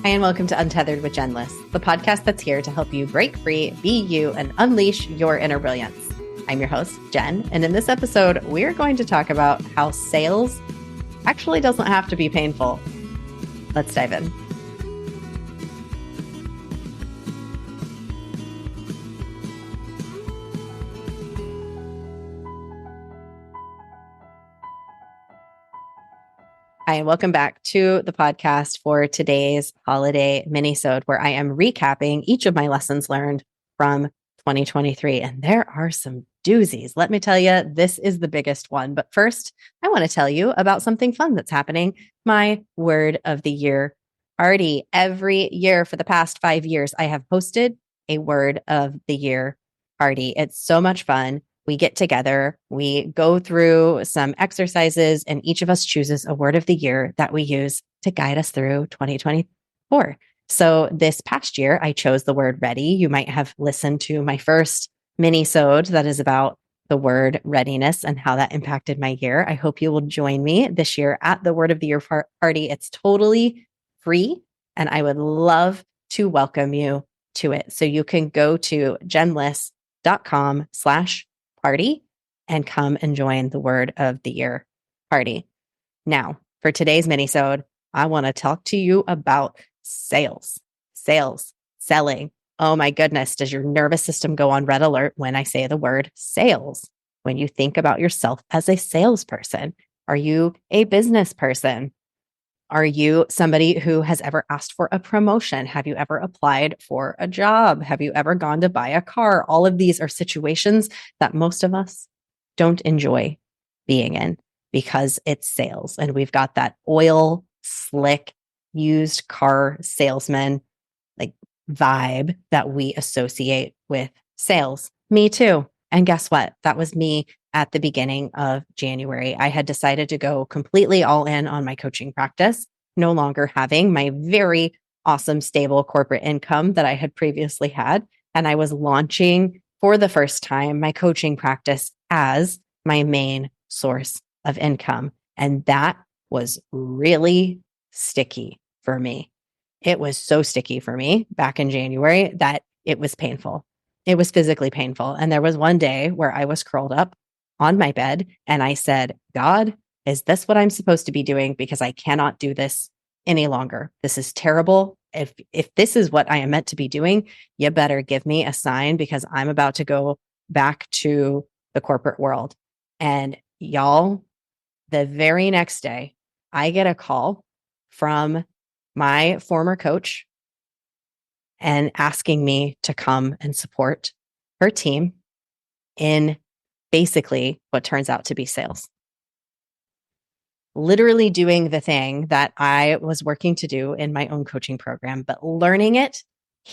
Hi, and welcome to Untethered with Jen Liss, the podcast that's here to help you break free, be you, and unleash your inner brilliance. I'm your host, Jen, and in this episode, we're going to talk about how sales actually doesn't have to be painful. Let's dive in. Hi, and welcome back to the podcast for today's holiday minisode, where I am recapping each of my lessons learned from 2023. And there are some doozies. Let me tell you, this is the biggest one. But first, I want to tell you about something fun that's happening, my Word of the Year party. Every year for the past 5 years, I have hosted a Word of the Year party. It's so much fun. We get together, we go through some exercises, and each of us chooses a word of the year that we use to guide us through 2024. So this past year, I chose the word ready. You might have listened to my first minisode that is about the word readiness and how that impacted my year. I hope you will join me this year at the Word of the Year party. It's totally free, and I would love to welcome you to it. So you can go to jenliss.com/party and come and join the Word of the Year party. Now, for today's minisode, I want to talk to you about sales, selling. Oh my goodness, does your nervous system go on red alert when I say the word sales? When you think about yourself as a salesperson, are you a business person? Are you somebody who has ever asked for a promotion? Have you ever applied for a job? Have you ever gone to buy a car? All of these are situations that most of us don't enjoy being in because it's sales. And we've got that oil, slick, used car salesman like vibe that we associate with sales. Me too. And guess what? That was me at the beginning of January. I had decided to go completely all in on my coaching practice, no longer having my very awesome, stable corporate income that I had previously had. And I was launching for the first time my coaching practice as my main source of income. And that was really sticky for me. It was so sticky for me back in January that it was painful. It was physically painful. And there was one day where I was curled up on my bed and I said, God, is this what I'm supposed to be doing? Because I cannot do this any longer. This is terrible. If this is what I am meant to be doing, you better give me a sign because I'm about to go back to the corporate world. And y'all, the very next day, I get a call from my former coach and asking me to come and support her team in basically what turns out to be sales. Literally doing the thing that I was working to do in my own coaching program, but learning it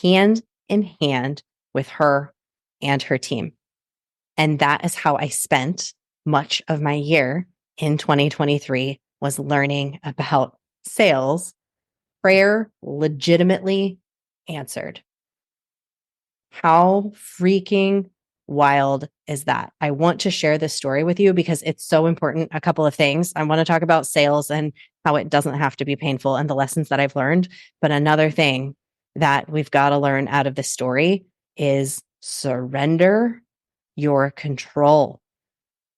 hand in hand with her and her team. And that is how I spent much of my year in 2023 was learning about sales. Prayer legitimately answered. How freaking wild is that? I want to share this story with you because it's so important. A couple of things. I want to talk about sales and how it doesn't have to be painful and the lessons that I've learned. But another thing that we've got to learn out of this story is surrender your control,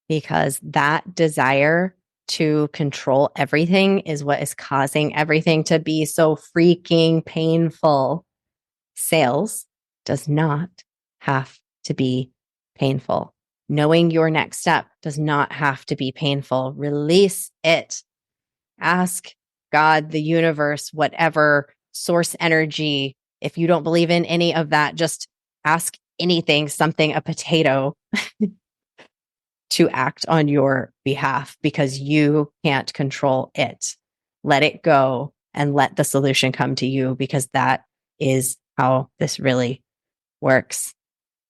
because that desire to control everything is what is causing everything to be so freaking painful. Sales does not have to be painful. Knowing your next step does not have to be painful. Release it. Ask God, the universe, whatever source energy. If you don't believe in any of that, just ask anything, something, a potato, to act on your behalf because you can't control it. Let it go and let the solution come to you, because that is how this really works.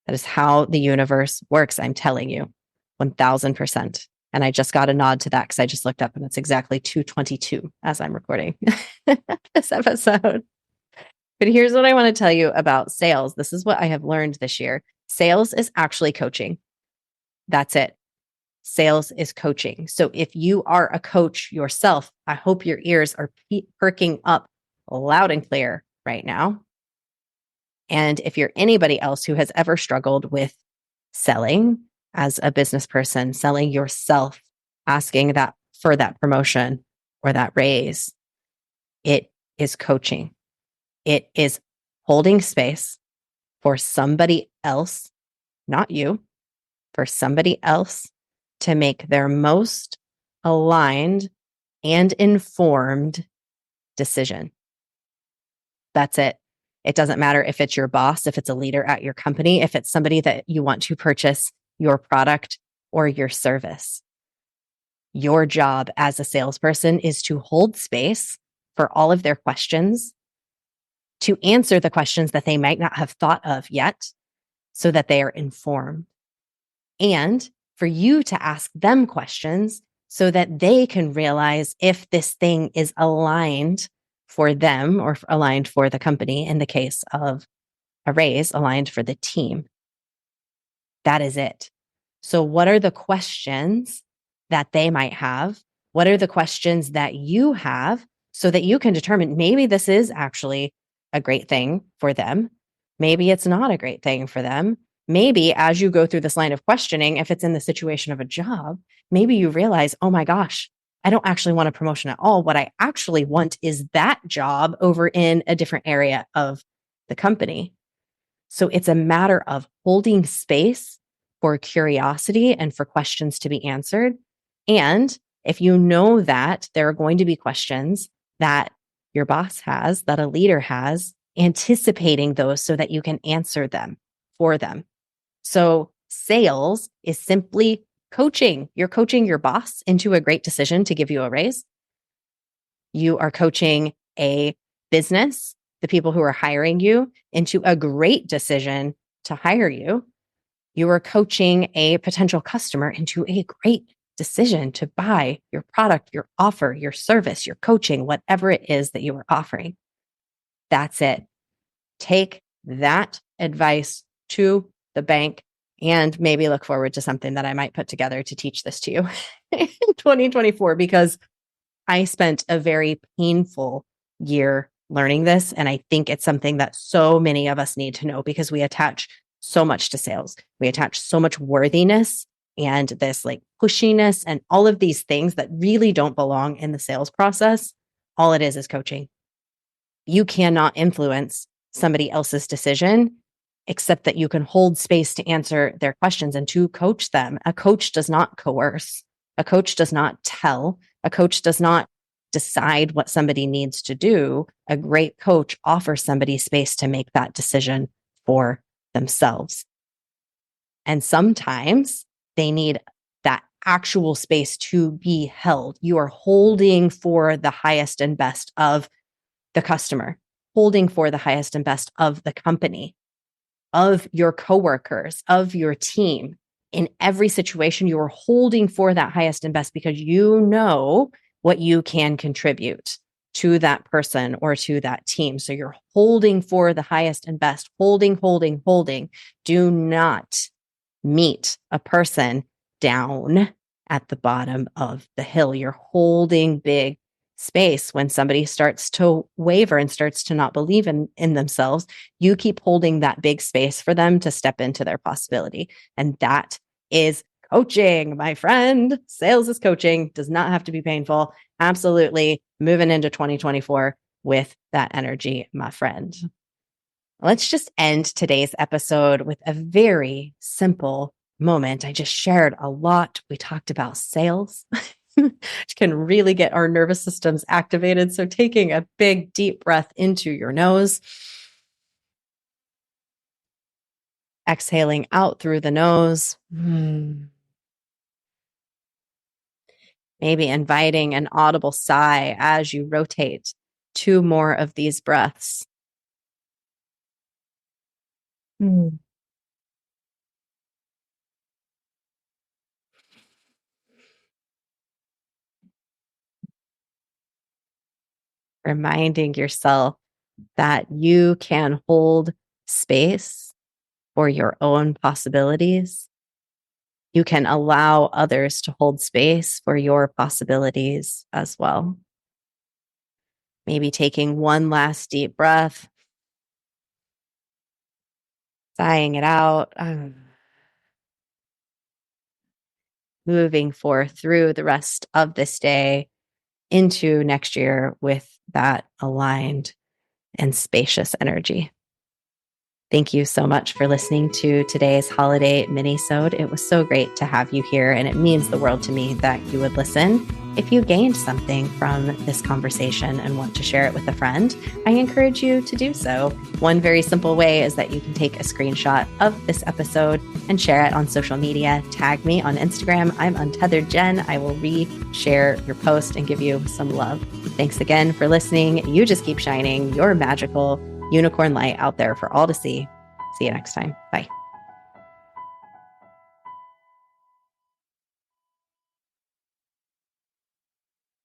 That is how the universe works. I'm telling you, 1000%. And I just got a nod to that because I just looked up and it's exactly 2:22 as I'm recording this episode. But here's what I want to tell you about sales. This is what I have learned this year. Sales is actually coaching. That's it. Sales is coaching. So if you are a coach yourself, I hope your ears are perking up loud and clear right now. And if you're anybody else who has ever struggled with selling as a business person, selling yourself, asking that for that promotion or that raise, it is coaching. It is holding space for somebody else, not you, for somebody else to make their most aligned and informed decision. That's it. It doesn't matter if it's your boss, if it's a leader at your company, if it's somebody that you want to purchase your product or your service. Your job as a salesperson is to hold space for all of their questions, to answer the questions that they might not have thought of yet, so that they are informed, and for you to ask them questions so that they can realize if this thing is aligned for them or aligned for the company. In the case of a raise, aligned for the team. That is it. So what are the questions that they might have? What are the questions that you have so that you can determine maybe this is actually a great thing for them? Maybe it's not a great thing for them. Maybe as you go through this line of questioning, if it's in the situation of a job, maybe you realize, oh my gosh, I don't actually want a promotion at all. What I actually want is that job over in a different area of the company. So it's a matter of holding space for curiosity and for questions to be answered. And if you know that there are going to be questions that your boss has, that a leader has, anticipating those so that you can answer them for them. So sales is simply coaching. You're coaching your boss into a great decision to give you a raise. You are coaching a business, the people who are hiring you, into a great decision to hire you. You are coaching a potential customer into a great decision to buy your product, your offer, your service, your coaching, whatever it is that you are offering. That's it. Take that advice to the bank and maybe look forward to something that I might put together to teach this to you in 2024, because I spent a very painful year learning this. And I think it's something that so many of us need to know, because we attach so much to sales. We attach so much worthiness and this like pushiness and all of these things that really don't belong in the sales process. All it is coaching. You cannot influence somebody else's decision except that you can hold space to answer their questions and to coach them. A coach does not coerce. A coach does not tell. A coach does not decide what somebody needs to do. A great coach offers somebody space to make that decision for themselves. And sometimes they need that actual space to be held. You are holding for the highest and best of the customer, holding for the highest and best of the company, of your coworkers, of your team. In every situation, you are holding for that highest and best because you know what you can contribute to that person or to that team. So you're holding for the highest and best, holding. Do not meet a person down at the bottom of the hill. You're holding big space. When somebody starts to waver and starts to not believe in themselves, you keep holding that big space for them to step into their possibility. And that is coaching, my friend. Sales is coaching. Does not have to be painful. Absolutely moving into 2024 with that energy, my friend. Let's just end today's episode with a very simple moment. I just shared a lot. We talked about sales. Which can really get our nervous systems activated. So taking a big, deep breath into your nose, exhaling out through the nose, maybe inviting an audible sigh as you rotate 2 more of these breaths. Reminding yourself that you can hold space for your own possibilities. You can allow others to hold space for your possibilities as well. Maybe taking one last deep breath, sighing it out, moving forth through the rest of this day into next year with that aligned and spacious energy. Thank you so much for listening to today's holiday minisode. It was so great to have you here, and it means the world to me that you would listen. If you gained something from this conversation and want to share it with a friend, I encourage you to do so. One very simple way is that you can take a screenshot of this episode and share it on social media. Tag me on Instagram. I'm Untethered Jen. I will re-share your post and give you some love. Thanks again for listening. You just keep shining your magical unicorn light out there for all to see. See you next time. Bye.